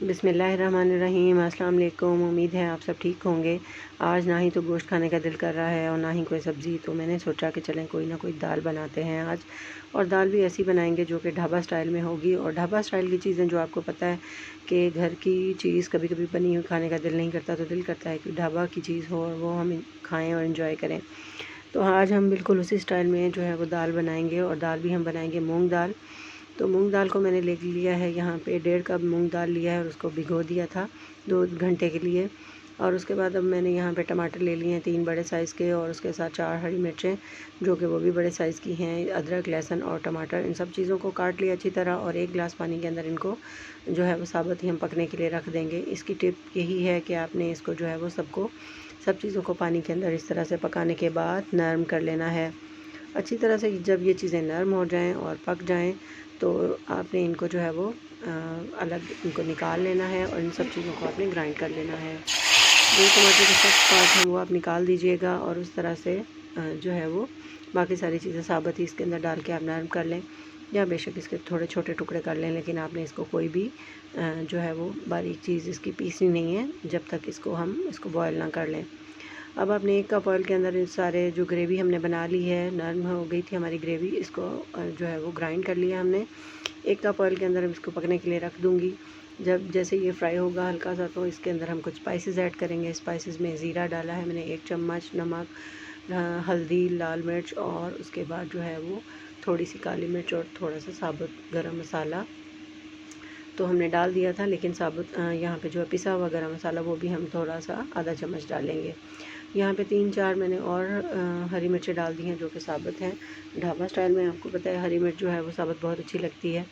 बिस्मिल्लाहिर्रहमानिर्रहीम। अस्सलाम वालेकुम। उम्मीद है आप सब ठीक होंगे। आज ना ही तो गोश्त खाने का दिल कर रहा है और ना ही कोई सब्ज़ी, तो मैंने सोचा कि चलें कोई ना कोई दाल बनाते हैं आज। और दाल भी ऐसी बनाएंगे जो कि ढाबा स्टाइल में होगी। और ढाबा स्टाइल की चीज़ें जो आपको पता है कि घर की चीज़ कभी कभी बनी हुई खाने का दिल नहीं करता, तो दिल करता है कि ढाबा की चीज़ हो और वो हम खाएँ और इन्जॉय करें। तो आज हम बिल्कुल उसी स्टाइल में जो है वो दाल बनाएंगे। और दाल भी हम बनाएंगे मूँग दाल। तो मूंग दाल को मैंने ले लिया है, यहाँ पे 1.5 कप मूंग दाल लिया है और उसको भिगो दिया था 2 घंटे के लिए। और उसके बाद अब मैंने यहाँ पे टमाटर ले लिए हैं 3 बड़े साइज़ के, और उसके साथ 4 हरी मिर्चें जो कि वो भी बड़े साइज़ की हैं, अदरक, लहसुन और टमाटर, इन सब चीज़ों को काट लिया अच्छी तरह। और 1 गिलास पानी के अंदर इनको जो है वो साबुत ही हम पकने के लिए रख देंगे। इसकी टिप यही है कि आपने इसको जो है वो सब चीज़ों को पानी के अंदर इस तरह से पकाने के बाद नरम कर लेना है अच्छी तरह से। जब ये चीज़ें नरम हो जाएं और पक जाएं तो आपने इनको जो है वो अलग इनको निकाल लेना है और इन सब चीज़ों को आपने ग्राइंड कर लेना है। जो टमाटर के सख्त पार्ट हैं वो आप निकाल दीजिएगा और उस तरह से जो है वो बाकी सारी चीज़ें साबुत ही इसके अंदर डाल के आप नरम कर लें, या बेशक इसके थोड़े छोटे टुकड़े कर लें, लेकिन आपने इसको कोई भी जो है वो बारीक चीज़ इसकी पीसनी नहीं है जब तक हम इसको बॉयल ना कर लें। अब आपने 1 कप ऑयल के अंदर इन सारे जो ग्रेवी हमने बना ली है, नरम हो गई थी हमारी ग्रेवी, इसको जो है वो ग्राइंड कर लिया हमने। 1 कप ऑयल के अंदर इसको पकने के लिए रख दूँगी। जब जैसे ये फ्राई होगा हल्का सा, तो इसके अंदर हम कुछ स्पाइसेस ऐड करेंगे। स्पाइसेस में ज़ीरा डाला है मैंने 1 चम्मच, नमक, हल्दी, लाल मिर्च, और उसके बाद जो है वो थोड़ी सी काली मिर्च और थोड़ा सा साबुत गरम मसाला तो हमने डाल दिया था, लेकिन साबुत यहाँ पे जो है पिसा हुआ गरम मसाला वो भी हम थोड़ा सा आधा चम्मच डालेंगे। यहाँ पे 3-4 मैंने और हरी मिर्चें डाल दी हैं जो कि साबुत हैं। ढाबा स्टाइल में आपको पता है हरी मिर्च जो है वो साबुत बहुत अच्छी लगती है।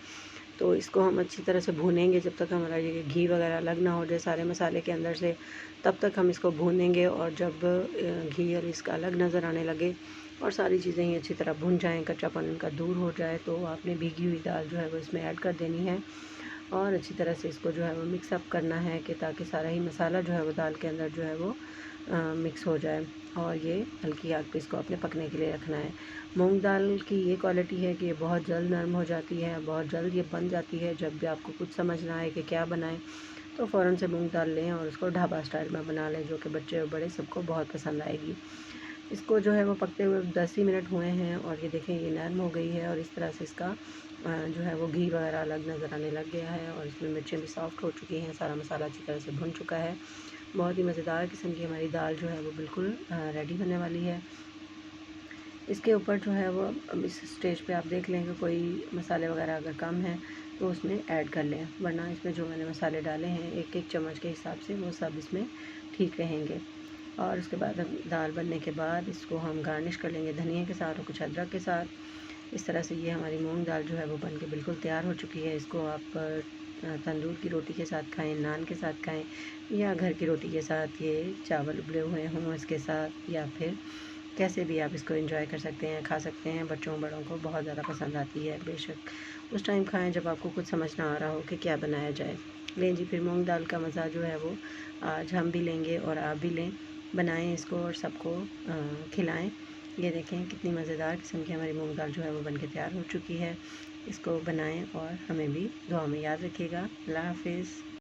तो इसको हम अच्छी तरह से भूनेंगे जब तक हमारा ये घी वगैरह अलग ना हो जाए सारे मसाले के अंदर से, तब तक हम इसको भूनेंगे। और जब घी और इसका अलग नज़र आने लगे और सारी चीज़ें ही अच्छी तरह भुन जाएँ, कच्चापन इनका दूर हो जाए, तो आपने भीगी हुई दाल जो है वो इसमें ऐड कर देनी है और अच्छी तरह से इसको जो है वो मिक्स अप करना है कि ताकि सारा ही मसाला जो है वो दाल के अंदर जो है वो मिक्स हो जाए। और ये हल्की आग पे इसको अपने पकने के लिए रखना है। मूंग दाल की ये क्वालिटी है कि ये बहुत जल्द नरम हो जाती है, बहुत जल्द ये बन जाती है। जब भी आपको कुछ समझ ना आए कि क्या बनाएं, तो फ़ौरन से मूंग दाल लें और उसको ढाबा स्टाइल में बना लें, जो कि बच्चे और बड़े सबको बहुत पसंद आएगी। इसको जो है वो पकते हुए 10 ही मिनट हुए हैं और ये देखें ये नरम हो गई है और इस तरह से इसका जो है वो घी वगैरह अलग नज़र आने लग गया है और इसमें मिर्चें भी सॉफ्ट हो चुकी हैं, सारा मसाला अच्छी तरह से भुन चुका है। बहुत ही मज़ेदार किस्म की हमारी दाल जो है वो बिल्कुल रेडी होने वाली है। इसके ऊपर जो है वो इस स्टेज पे आप देख लें कि कोई मसाले वगैरह अगर कम हैं तो उसमें ऐड कर लें, वरना इसमें जो मैंने मसाले डाले हैं 1-1 चम्मच के हिसाब से वो सब इसमें ठीक रहेंगे। और उसके बाद दाल बनने के बाद इसको हम गार्निश कर लेंगे धनिया के साथ और कुछ अदरक के साथ। इस तरह से ये हमारी मूंग दाल जो है वो बन के बिल्कुल तैयार हो चुकी है। इसको आप तंदूर की रोटी के साथ खाएं, नान के साथ खाएं, या घर की रोटी के साथ, ये चावल उबले हुए हों इसके साथ, या फिर कैसे भी आप इसको एंजॉय कर सकते हैं, खा सकते हैं। बच्चों बड़ों को बहुत ज़्यादा पसंद आती है। बेशक उस टाइम खाएं जब आपको कुछ समझ ना आ रहा हो कि क्या बनाया जाए। लें जी, फिर मूंग दाल का मज़ा जो है वो आज हम भी लेंगे और आप भी लें, बनाएं इसको और सबको खिलाएं। ये देखें कितनी मज़ेदार किस्म की हमारी मूंग दाल जो है वो बनके तैयार हो चुकी है। इसको बनाएं और हमें भी दुआ में याद रखिएगा। अल्लाह हाफ़िज़।